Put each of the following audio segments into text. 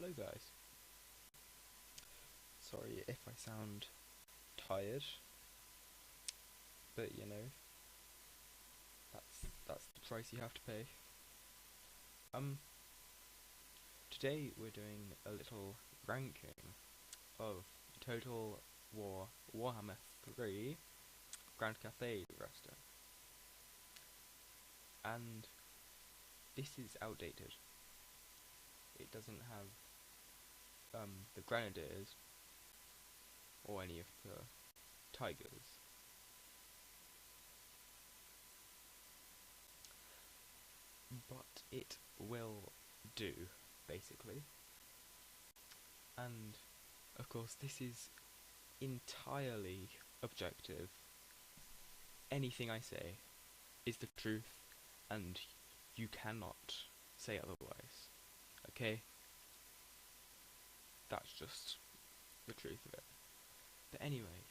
Hello guys. Sorry if I sound tired, but you know, that's the price you have to pay. Um Today we're doing a little ranking of Total War Warhammer 3 Grand Cathay Roster. And this is outdated. It doesn't have the Grenadiers or any of the Tigers. But it will do, basically. And of course this is entirely objective. Anything I say is the truth, and you cannot say otherwise. Okay? That's just the truth of it. But anyway,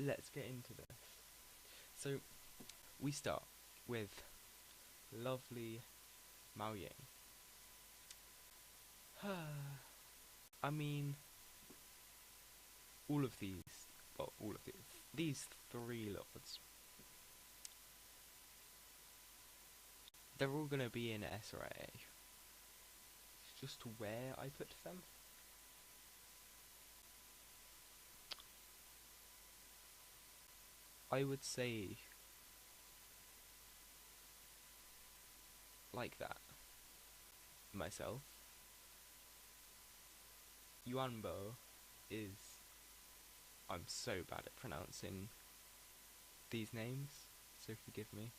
let's get into this. So, we start with lovely Mao Ying. I mean, all of these three lords, they're all gonna be in SRA. It's just where I put them. I would say like that myself. Yuanbo is, I'm so bad at pronouncing these names, so forgive me,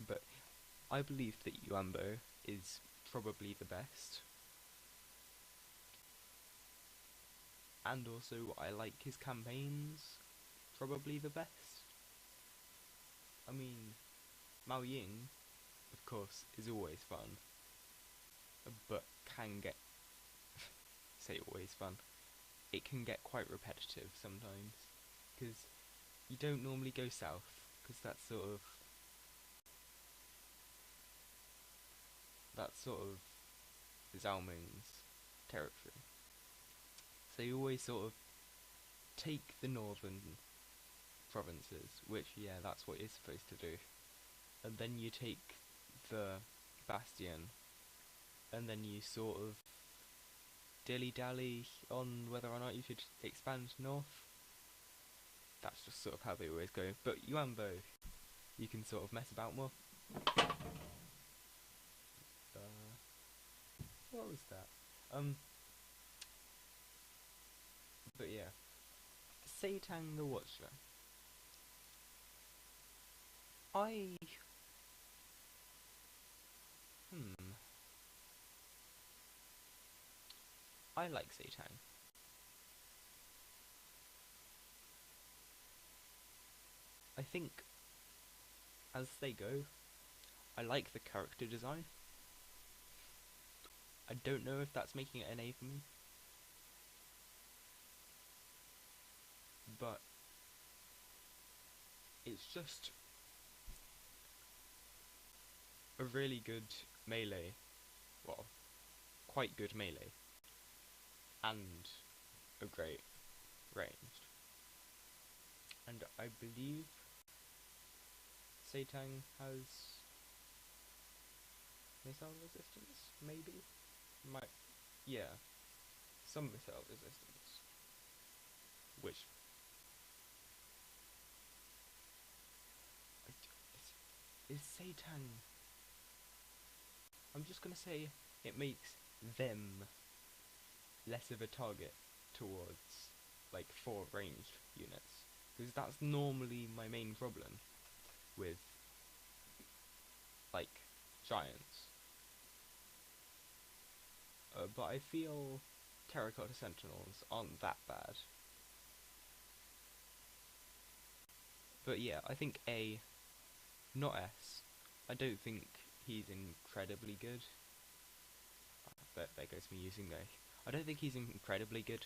but I believe that Yuanbo is probably the best, and also I like his campaigns probably the best. I mean, Mao Ying, of course, is always fun, but can get say always fun. It can get quite repetitive sometimes, because you don't normally go south, because that's sort of Zalming's territory. So you always sort of take the northern provinces, which, yeah, that's what you're supposed to do, and then you take the bastion, and then you sort of dilly-dally on whether or not you should expand north. That's just sort of how they always go. But Yuanbo, you can sort of mess about more. What was that? But yeah, Seitan the Watcher. I hmm, I like Seitan. I think, as they go, I like the character design. I don't know if that's making it an A for me, but it's just a really good melee, well, quite good melee, and a great ranged. And I believe Seitan has missile resistance, maybe? Might, yeah, some missile resistance, which is Seitan. I'm just gonna say it makes them less of a target towards like 4 ranged units, because that's normally my main problem with like giants. But I feel terracotta sentinels aren't that bad. But yeah, I think A, not S. I don't think he's incredibly good. But there goes me using A. I don't think he's incredibly good,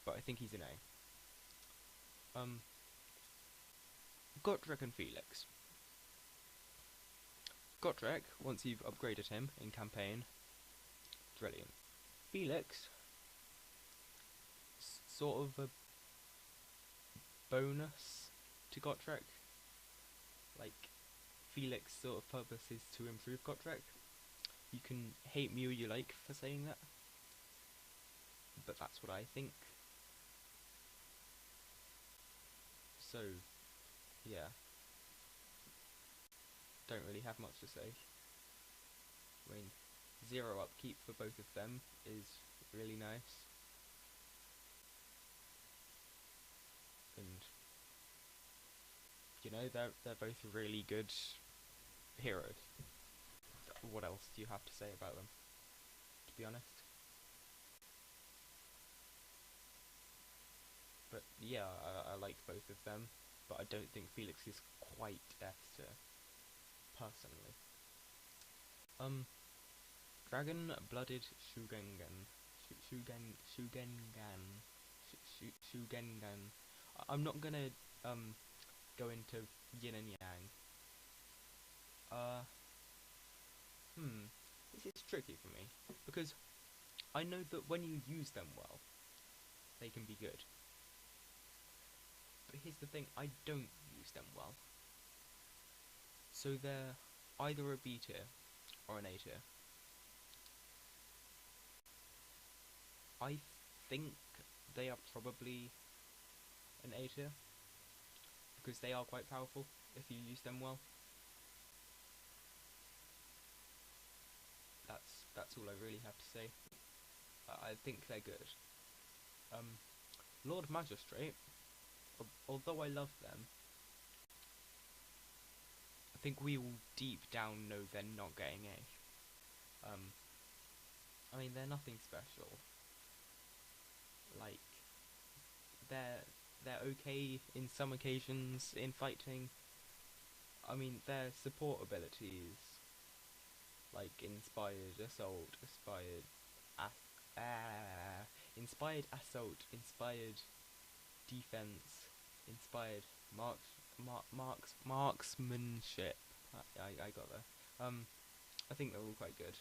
but I think he's an A. Godric and Felix. Gotrek, once you've upgraded him in campaign, brilliant. Felix, sort of a bonus to Gotrek. Like, Felix sort of purpose is to improve Gotrek. You can hate me all you like for saying that, but that's what I think. So, yeah. Don't really have much to say. I mean, 0 upkeep for both of them is really nice. And, you know, they're both really good heroes. What else do you have to say about them, to be honest? But yeah, I like both of them, but I don't think Felix is quite S tier, personally. Dragon-blooded Shugengan. Shugengan. I'm not gonna go into yin and yang. This is tricky for me because I know that when you use them well, they can be good. But here's the thing, I don't use them well. So they're either a B tier or an A tier. I think they are probably an A tier because they are quite powerful if you use them well. That's all I really have to say. I think they're good. Lord Magistrate, although I love them, I think we all deep down know they're not getting A. I mean, they're nothing special. Like, they're okay in some occasions in fighting. I mean, their support abilities, like Inspired Assault, Inspired Assault, Inspired Defense, Inspired Marksmanship. I got there. I think they're all quite good.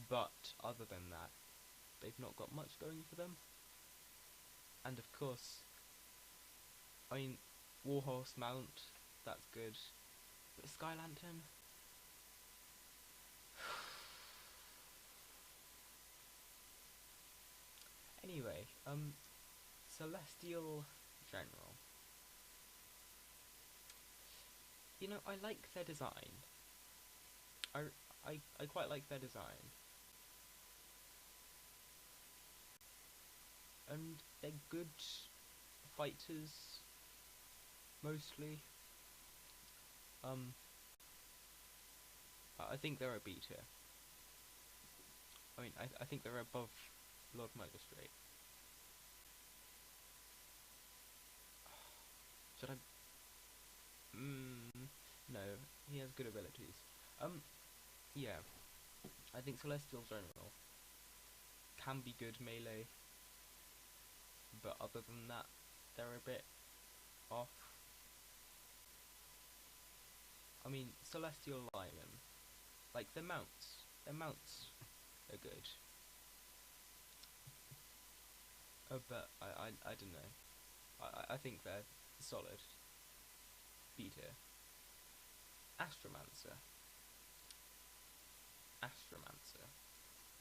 But other than that, they've not got much going for them. And of course, I mean, Warhorse Mount, that's good. But Sky Lantern? Anyway, Celestial General. You know, I like their design. I quite like their design. And they're good fighters, mostly. I think they're a B tier. I mean, I think they're above Lord Magistrate. Should I? No, he has good abilities. Yeah, I think Celestial General can be good melee, but other than that, they're a bit off. I mean, Celestial Linemen, like their mounts are good. But I don't know. I think they're solid. B tier. Astromancer.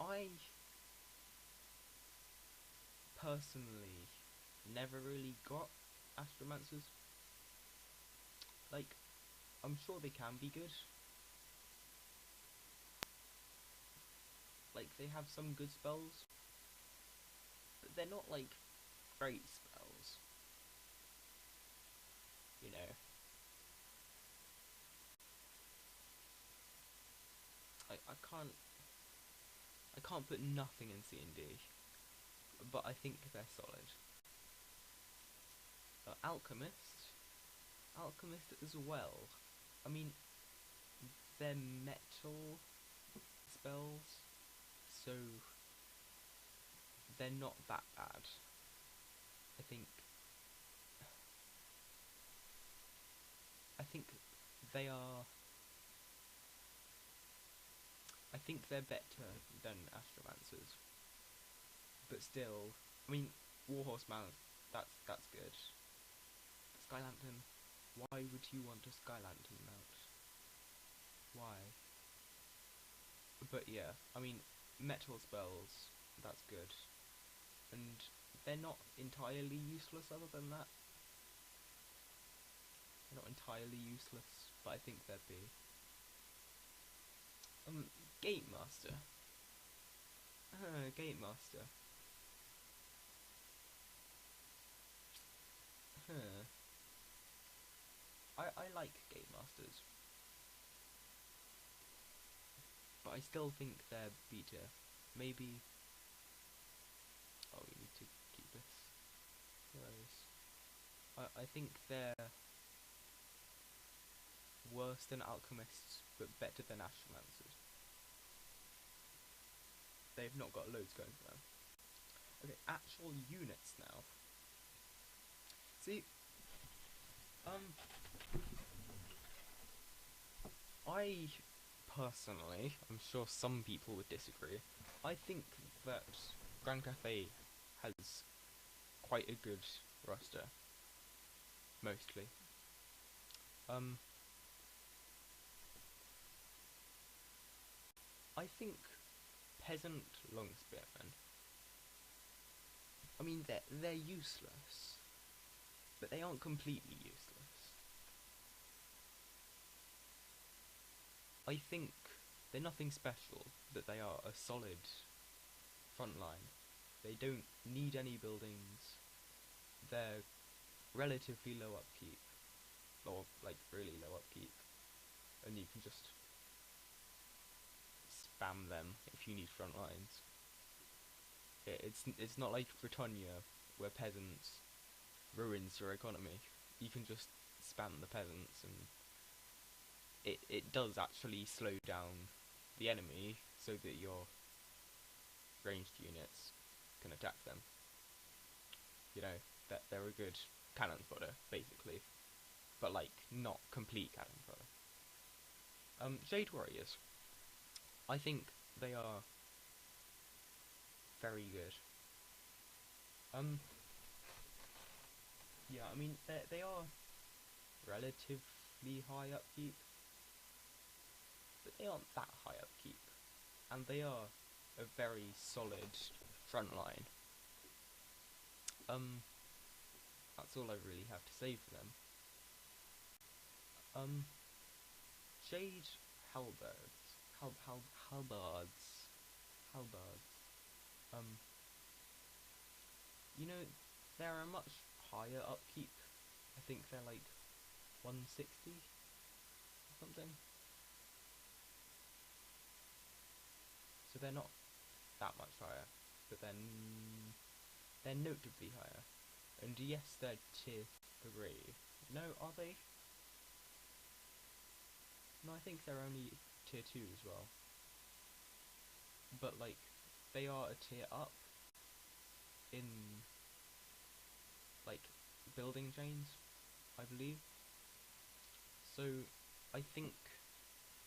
I personally never really got Astromancers. Like, I'm sure they can be good. Like, they have some good spells, but they're not, like, great spells. You know. I can't put nothing in C&D, but I think they're solid. Alchemist as well. I mean, they're metal spells, so they're not that bad. I think they are. I think they're better than Astromancers, but still, I mean, Warhorse Mount. That's good. Sky Lantern. Why would you want a Sky Lantern mount? Why? But yeah, I mean, metal spells. That's good, and they're not entirely useless. Other than that, they're not entirely useless, but I think they'd be. Gate Master. Gate Master. Huh. I like Gate Masters, but I still think they're better. Maybe. Oh, we need to keep this close. I think they're worse than Alchemists, but better than Astromancers. They've not got loads going for them. Okay, actual units now. See, I personally, I'm sure some people would disagree. I think that Grand Cathay has quite a good roster, mostly. Um, I think peasant long spearmen. I mean, they're useless, but they aren't completely useless. I think they're nothing special, but they are a solid front line. They don't need any buildings. They're relatively low upkeep, or like really low upkeep, and you can just spam them if you need front lines. It's not like Britannia where peasants ruins your economy. You can just spam the peasants, and it does actually slow down the enemy so that your ranged units can attack them. You know, that they're a good cannon fodder, basically. But like not complete cannon fodder. Jade Warriors. I think they are very good. Yeah, I mean they are relatively high upkeep, but they aren't that high upkeep, and they are a very solid front line. That's all I really have to say for them. Jade halberds, halbards, halbards. Um, you know, they're a much higher upkeep. I think they're like 160 or something. So they're not that much higher, but then they're notably higher. And yes, they're tier 3. No, are they? No, I think they're only tier 2 as well. But like, they are a tier up in like building chains, I believe. So I think,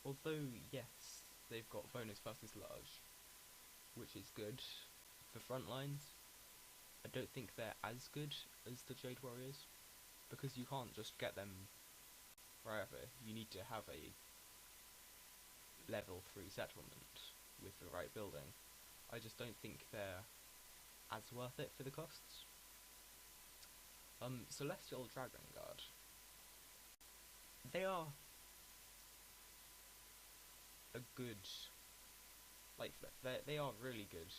although yes, they've got bonus fastest large, which is good for front lines, I don't think they're as good as the Jade Warriors, because you can't just get them wherever. You need to have a level 3 settlement with the right building. I just don't think they're as worth it for the costs. Celestial Dragon Guard. They are a good, like, they are really good.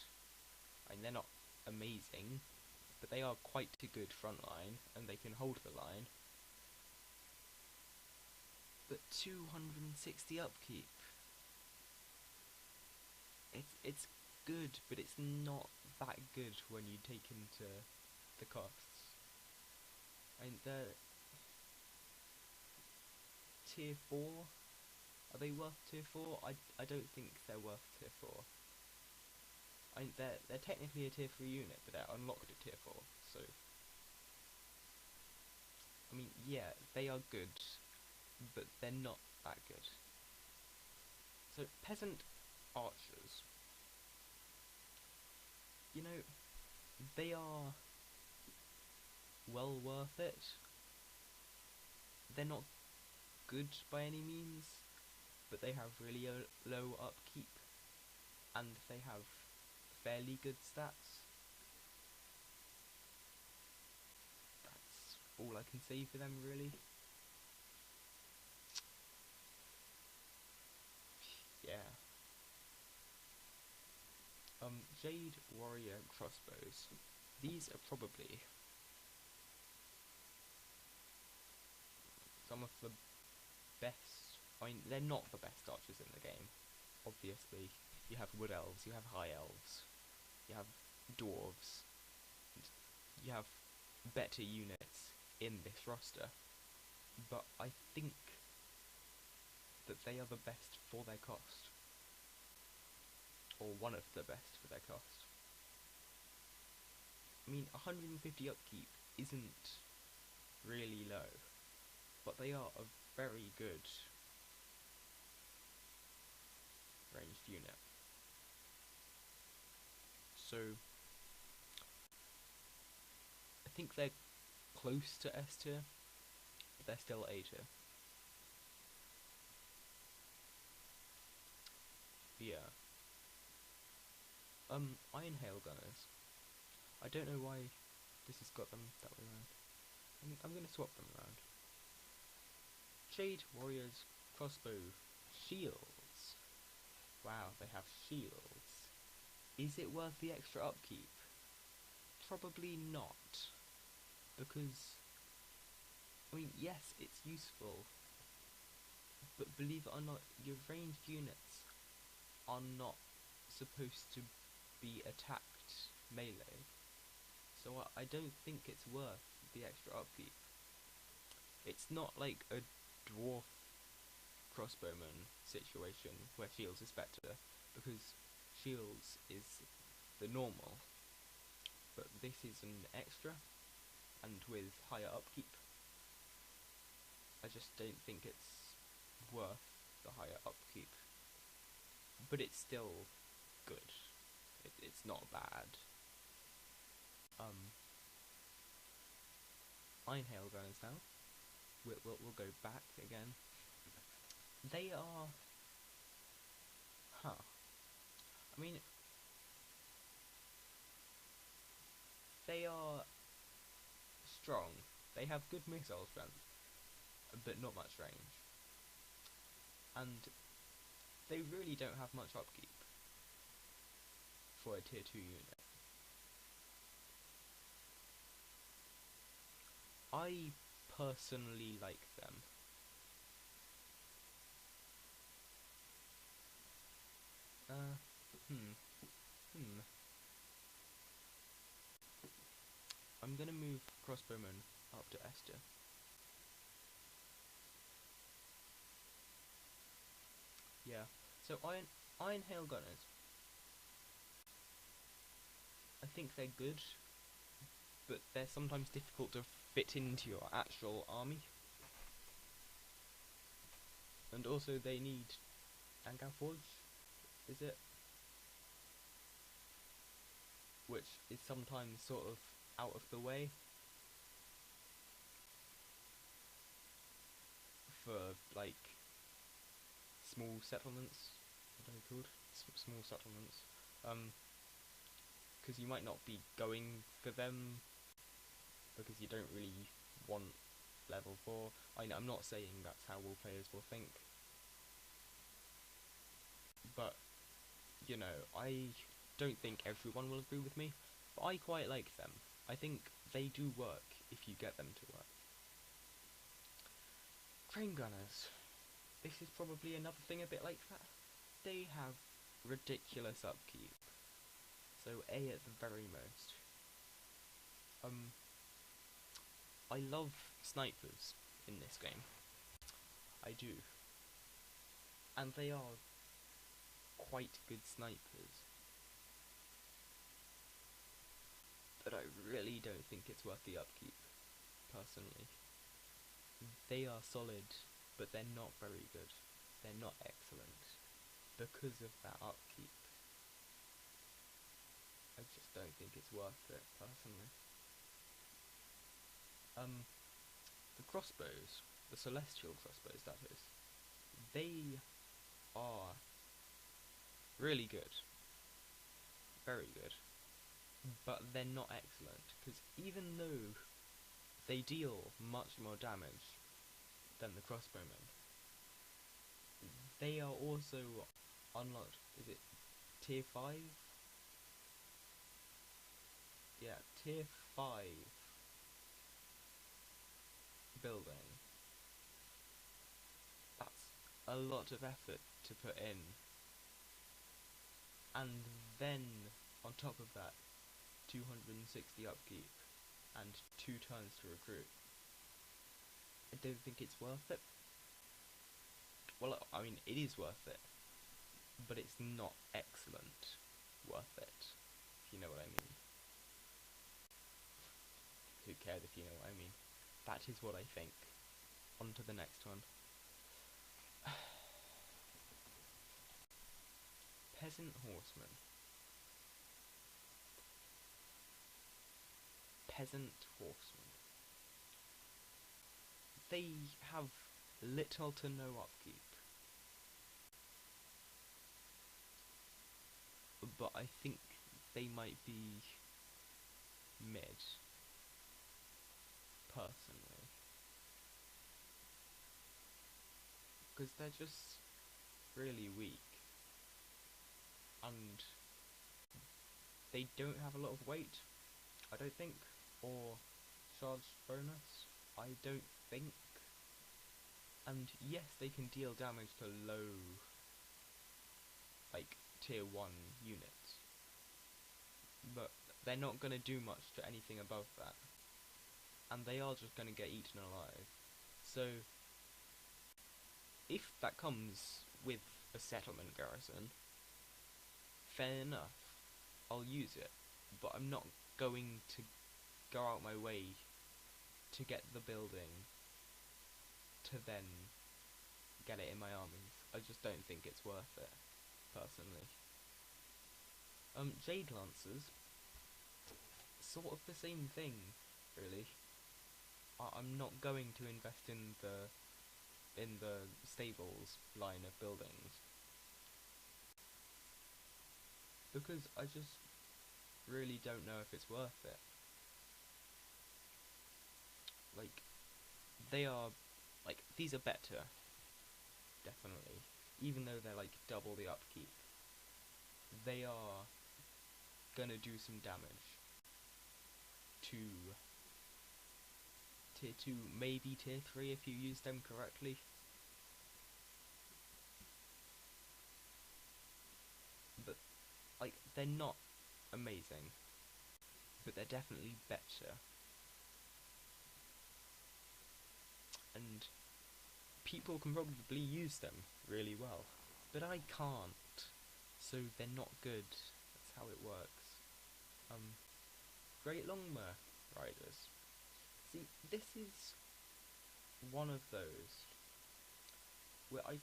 I mean, they're not amazing, but they are quite a good front line, and they can hold the line. But 260 upkeep. It's good, but it's not that good when you take into the costs. And they're tier 4. Are they worth tier 4? I don't think they're worth tier 4. I mean, they're technically a tier 3 unit, but they're unlocked at tier 4, so I mean, yeah, they are good, but they're not that good. So peasant archers, you know, they are well worth it. They're not good by any means, but they have really low upkeep, and they have fairly good stats. That's all I can say for them, really. Yeah. Jade warrior crossbows. These are probably some of the best. I mean, they're not the best archers in the game. Obviously, you have wood elves, you have high elves, you have dwarves, and you have better units in this roster. But I think that they are the best for their cost, or one of the best for their cost. I mean, 150 upkeep isn't really low, but they are a very good ranged unit. So I think they're close to S tier, but they're still A tier. Yeah. Iron Hail Gunners. I don't know why this has got them that way around. I'm gonna swap them around. Jade Warriors Crossbow Shields. Wow, they have shields. Is it worth the extra upkeep? Probably not. Because, I mean, yes, it's useful, but believe it or not, your ranged units are not supposed to be attacked melee. So I don't think it's worth the extra upkeep. It's not like a dwarf crossbowman situation where shields is better, because shields is the normal, but this is an extra, and with higher upkeep, I just don't think it's worth the higher upkeep. But it's still good. It's not bad. Iron Hail Gunners now. We'll go back again. They are... Huh. I mean... They are strong. They have good missile strength, but not much range. And they really don't have much upkeep for a tier 2 unit. I personally like them. I'm gonna move Crossbowman up to Esther. Yeah. So Iron Hail Gunners. I think they're good, but they're sometimes difficult to fit into your actual army. And also they need Angar Forge, is it? Which is sometimes sort of out of the way for, like, small settlements. What are they called? Small settlements. Because you might not be going for them because you don't really want level 4. I'm not saying that's how all players will think, but, you know, I don't think everyone will agree with me, but I quite like them. I think they do work if you get them to work. Crane Gunners. This is probably another thing a bit like that. They have ridiculous upkeep, so A at the very most. I love snipers in this game. I do. And they are quite good snipers. But I really don't think it's worth the upkeep, personally. They are solid but they're not very good. They're not excellent because of that upkeep. I just don't think it's worth it, personally. The crossbows, the celestial crossbows, that is, they are really good, very good, but they're not excellent, because even though they deal much more damage than the crossbowmen, they are also unlocked. Is it tier 5? Yeah, tier 5 building. That's a lot of effort to put in. And then, on top of that, 260 upkeep and 2 turns to recruit. I don't think it's worth it. Well, I mean, it is worth it, but it's not excellent worth it, if you know what I mean. Who cares if you know what I mean? That is what I think. On to the next one. Peasant horsemen. Peasant horsemen. They have little to no upkeep. But I think they might be mid, personally. Because they're just really weak. And they don't have a lot of weight, I don't think. Or charge bonus, I don't think. And yes, they can deal damage to low, like, tier 1 units. But they're not going to do much to anything above that. And they are just going to get eaten alive. So, if that comes with a settlement garrison, fair enough, I'll use it. But I'm not going to go out my way to get the building to then get it in my armies. I just don't think it's worth it, personally. Jade Lancers, sort of the same thing, really. I'm not going to invest in the stables line of buildings, because I just really don't know if it's worth it. Like, they are, like, these are better, definitely, even though they're like double the upkeep. They are gonna do some damage to tier 2, maybe tier 3 if you use them correctly. But, like, they're not amazing, but they're definitely better. And people can probably use them really well, but I can't, so they're not good. That's how it works. Great Longmer Riders. See, this is one of those where I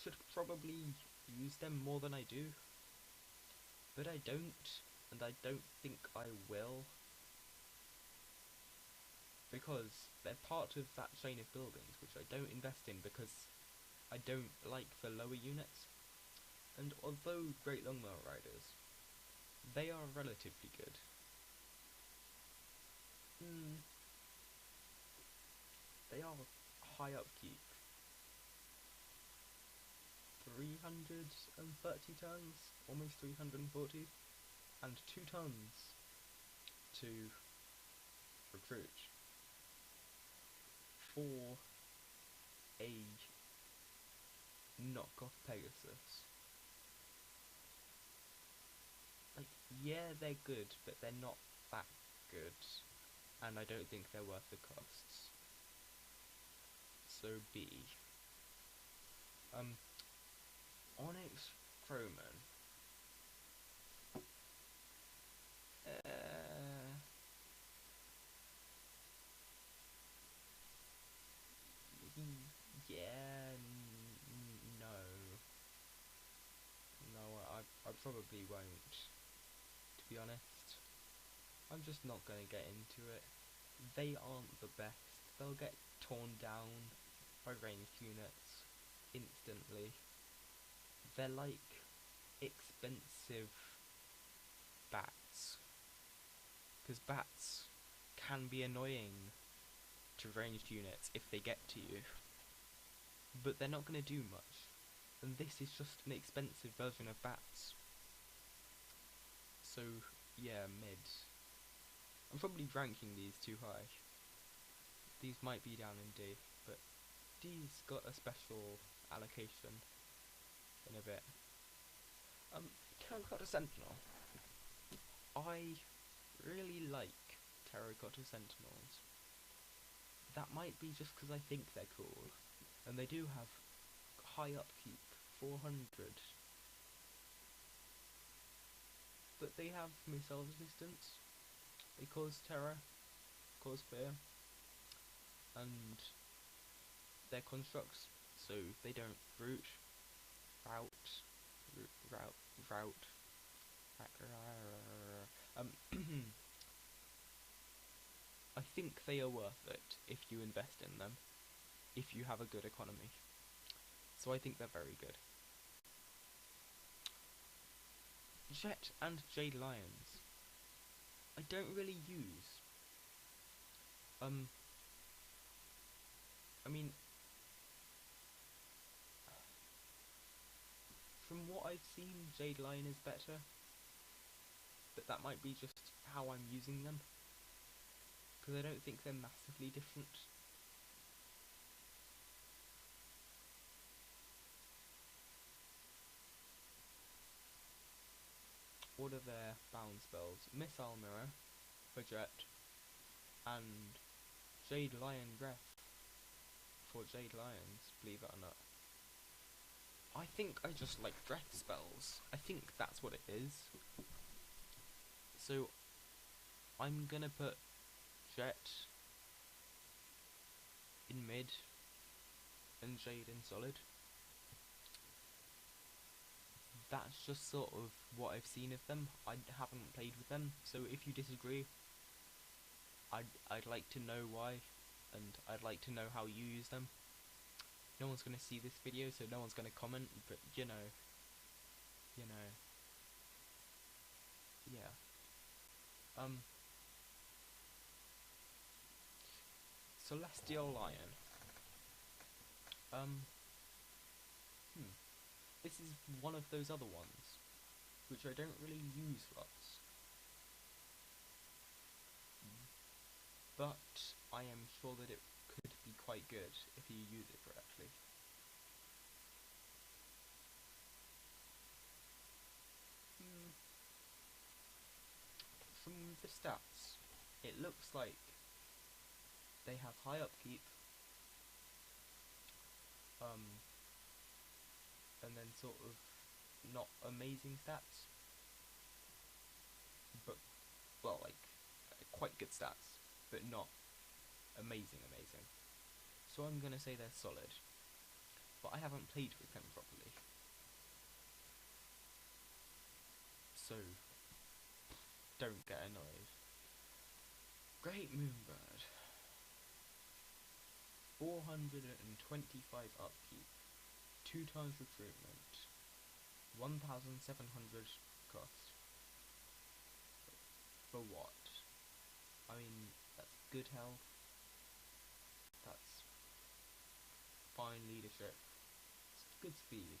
should probably use them more than I do, but I don't, and I don't think I will, because they're part of that chain of buildings which I don't invest in because I don't like the lower units. And although Great Longbow Riders, they are relatively good. They are high upkeep. 330 tons, almost 340, and 2 tons to recruit for a knockoff Pegasus. Like, yeah, they're good, but they're not that good, and I don't think they're worth the costs. So B. Onyx Crowman. Yeah, probably won't, to be honest. I'm just not going to get into it. They aren't the best. They'll get torn down by ranged units instantly. They're like expensive bats. Because bats can be annoying to ranged units if they get to you. But they're not going to do much. And this is just an expensive version of bats. So, yeah, mid. I'm probably ranking these too high. These might be down in D, but D's got a special allocation in a bit. Terracotta Sentinel. I really like Terracotta Sentinels. That might be just because I think they're cool. And they do have high upkeep, 400. But they have missile resistance. They cause terror, cause fear. And they're constructs, so they don't route. I think they are worth it if you invest in them, if you have a good economy. So I think they're very good. Jet and Jade Lions. I don't really use. I mean, from what I've seen, Jade Lion is better. But that might be just how I'm using them. Because I don't think they're massively different. What are their bound spells? Missile Mirror for Jet, and Jade Lion Breath for Jade Lions, believe it or not. I think I just like breath spells. I think that's what it is. So I'm gonna put Jet in mid and Jade in solid. That's just sort of what I've seen of them. I haven't played with them, so if you disagree, I'd like to know why, and I'd like to know how you use them. No one's gonna see this video, so no one's gonna comment, but you know, yeah. Celestial Lion. This is one of those other ones, which I don't really use lots. But I am sure that it could be quite good if you use it correctly. From the stats, it looks like they have high upkeep, and then sort of not amazing stats, but, well, like, quite good stats, but not amazing. So I'm gonna say they're solid, but I haven't played with them properly. So, don't get annoyed. Great Moonbird. 425 upkeep, 2 times recruitment, 1,700 cost. For what? I mean, that's good health, that's fine leadership, it's good speed,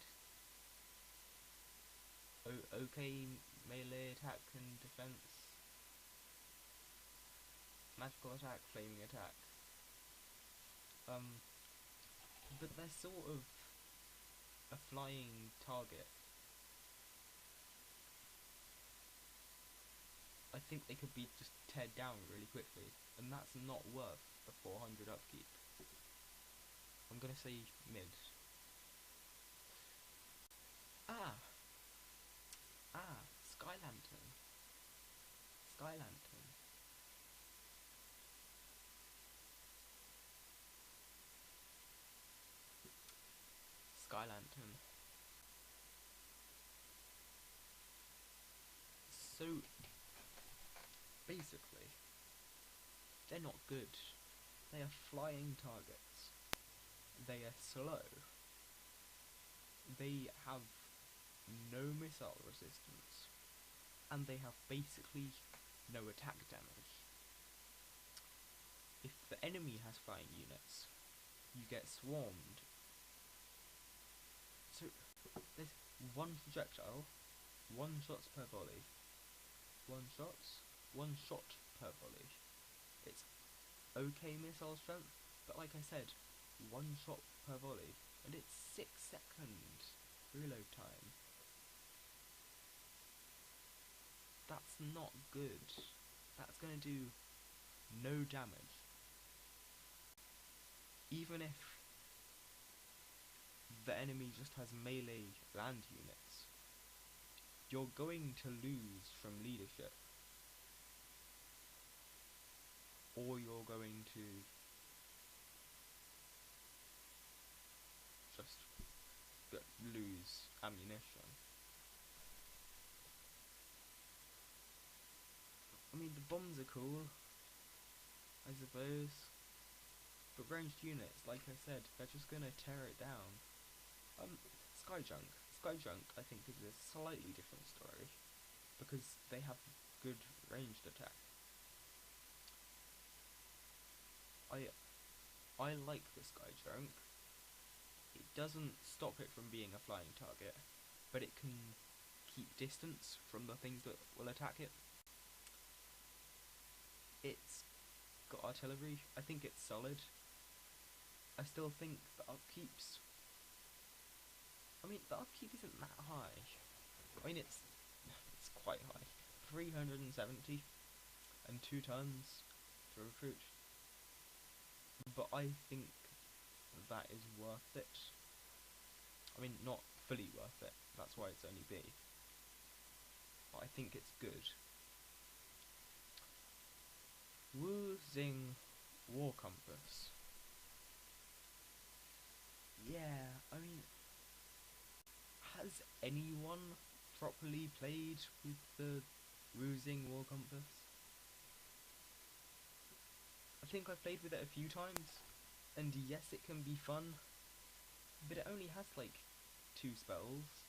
okay melee attack and defense, magical attack, flaming attack. But they're sort of a flying target. I think they could be just teared down really quickly, and that's not worth the 400 upkeep. I'm gonna say mid. Ah! Sky Lantern. Sky Lantern. Sky Lantern. So, basically, they're not good. They are flying targets. They are slow. They have no missile resistance. And they have basically no attack damage. If the enemy has flying units, you get swarmed. So, there's one projectile, 1 shot per volley. 1 shot per volley. It's okay missile strength, but like I said, 1 shot per volley, and it's 6 second reload time. That's not good. That's gonna do no damage. Even if the enemy just has melee land units, you're going to lose from leadership. Or you're going to just lose ammunition. I mean, the bombs are cool, I suppose, but ranged units, like I said, they're just gonna tear it down. Skyjunk, I think, is a slightly different story, because they have good ranged attack. I like the Skyjunk. It doesn't stop it from being a flying target, but it can keep distance from the things that will attack it. It's got artillery. I think it's solid. I still think the upkeeps... I mean, the upkeep isn't that high. I mean, it's quite high. 370 and 2 tons to recruit. But I think that is worth it. I mean, not fully worth it. That's why it's only B. But I think it's good. Wu Xing War Compass. Yeah, I mean, has anyone properly played with the Wu Xing War Compass? I think I've played with it a few times, and yes, it can be fun, but it only has like 2 spells,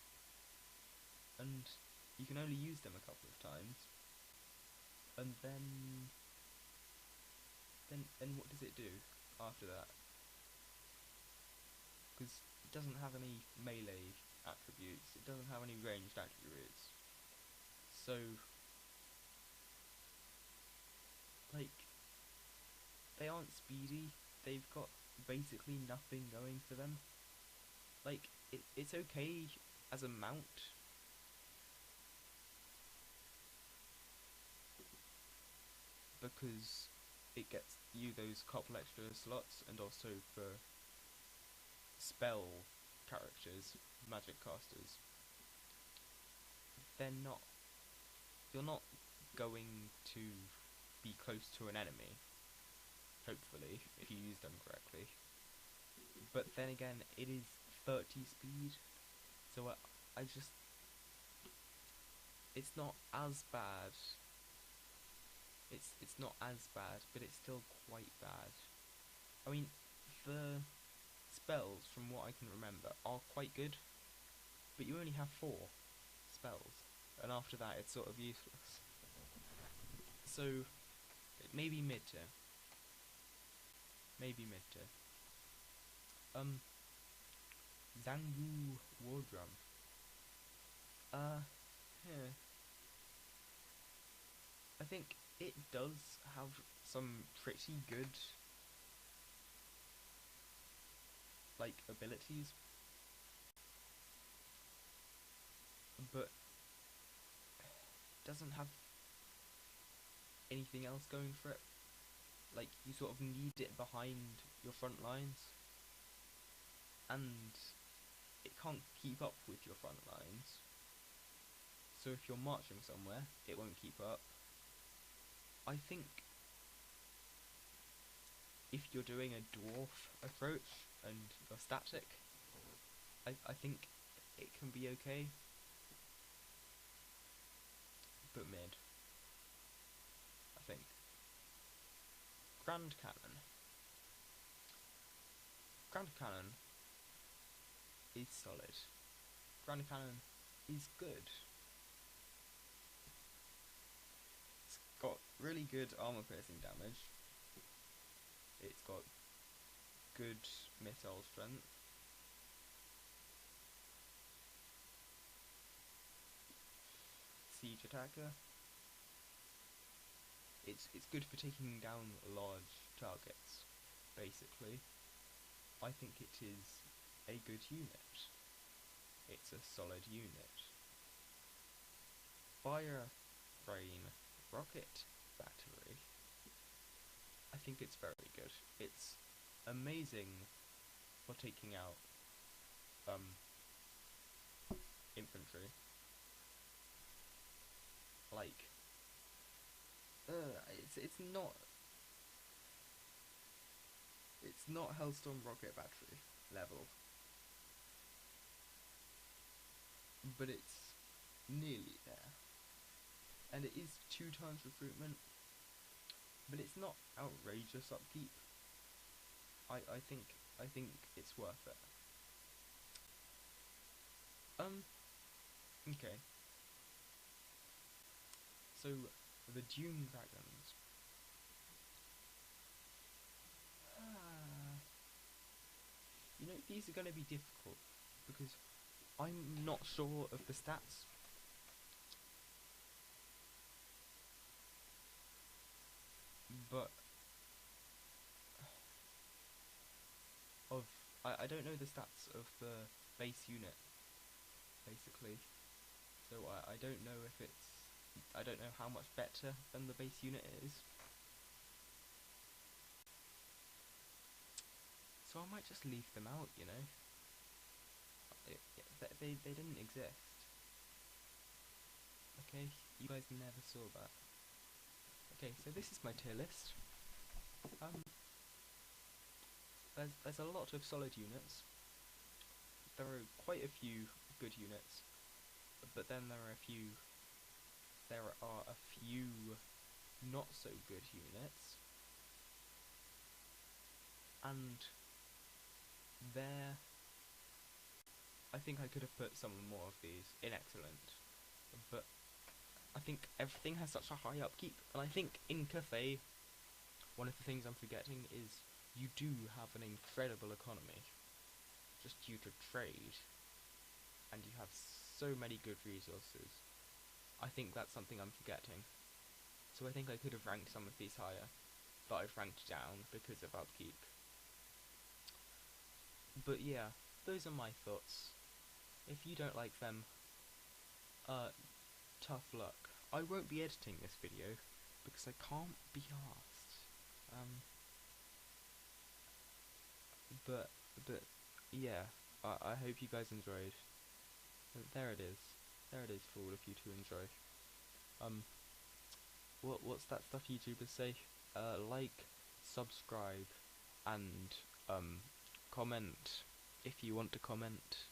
and you can only use them a couple of times, and then what does it do after that? Because it doesn't have any melee attributes, it doesn't have any ranged attributes, so like, they aren't speedy, they've got basically nothing going for them. Like, it's okay as a mount, because it gets you those couple extra slots, and also for spell characters, magic casters, you're not going to be close to an enemy, hopefully, if you use them correctly. But then again, it is 30 speed, so I just... it's not as bad. It's not as bad, but it's still quite bad. I mean, the spells, from what I can remember, are quite good, but you only have 4 spells, and after that it's sort of useless. So, maybe mid-tier. Maybe mid-tier. Zangu War Drum. Yeah. I think it does have some pretty good, like, abilities, but doesn't have anything else going for it. Like, you sort of need it behind your front lines, and it can't keep up with your front lines. So if you're marching somewhere, it won't keep up. I think if you're doing a dwarf approach and you're static, I think it can be okay. but mid, I think. Grand Cannon. Grand Cannon is solid. Grand Cannon is good. It's got really good armor piercing damage. It's got good missile strength. Siege attacker. It's good for taking down large targets, basically. I think it is a good unit. It's a solid unit. Fire Rain Rocket Battery. I think it's very good. It's amazing for taking out infantry. Like it's not Hellstorm Rocket Battery level, but it's nearly there. And it is 2 times recruitment, but it's not outrageous upkeep. I think it's worth it. Okay. So the Dune Dragons. You know, these are going to be difficult because I'm not sure of the stats. But I don't know the stats of the base unit, basically. So I don't know if I don't know how much better than the base unit is. So I might just leave them out, you know. They didn't exist. Okay, you guys never saw that. Okay, so this is my tier list. There's a lot of solid units. There are quite a few good units, but then there are a few not so good units, and I think I could have put some more of these in excellent, but I think everything has such a high upkeep, and I think in Cathay, one of the things I'm forgetting is you do have an incredible economy, just due to trade, and you have so many good resources. I think that's something I'm forgetting. So I think I could have ranked some of these higher, but I've ranked down because of upkeep. But yeah, those are my thoughts. If you don't like them, tough luck. I won't be editing this video because I can't be arsed. But yeah, I hope you guys enjoyed. There it is. There it is for all of you to enjoy. What's that stuff YouTubers say? Like, subscribe, and comment. If you want to comment,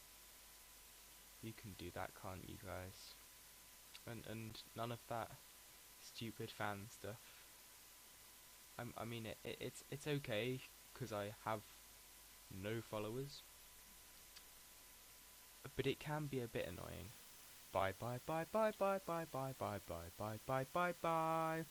you can do that, can't you guys? And none of that stupid fan stuff. I mean it's okay because I have no followers, but it can be a bit annoying. Bye bye bye bye bye bye bye bye bye bye bye bye bye bye.